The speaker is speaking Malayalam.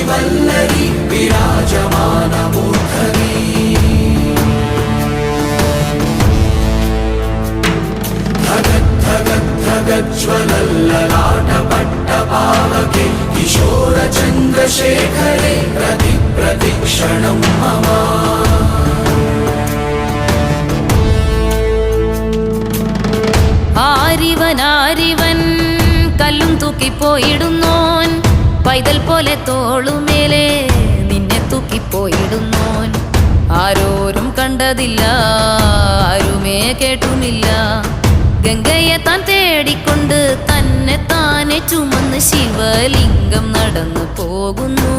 श्रीवल्लरी विराजमानमूर्धनि धगज्ज्वलल्ललाटपट्टपावके किशोरचन्द्रशेखरे प्रतिक्षणं मम ആരിവൻ കല്ലും തൂക്കിപ്പോയിടുന്നോൻ പൈതൽ പോലെ തോളുമേലെ നിന്നെ തൂക്കിപ്പോയിടുന്നോൻ ആരോരും കണ്ടതില്ല ആരുമേ കേട്ടുമില്ല ഗംഗയെ താൻ തേടിക്കൊണ്ട് തന്നെ താനെ ചുമന്ന് ശിവലിംഗം നടന്നു പോകുന്നു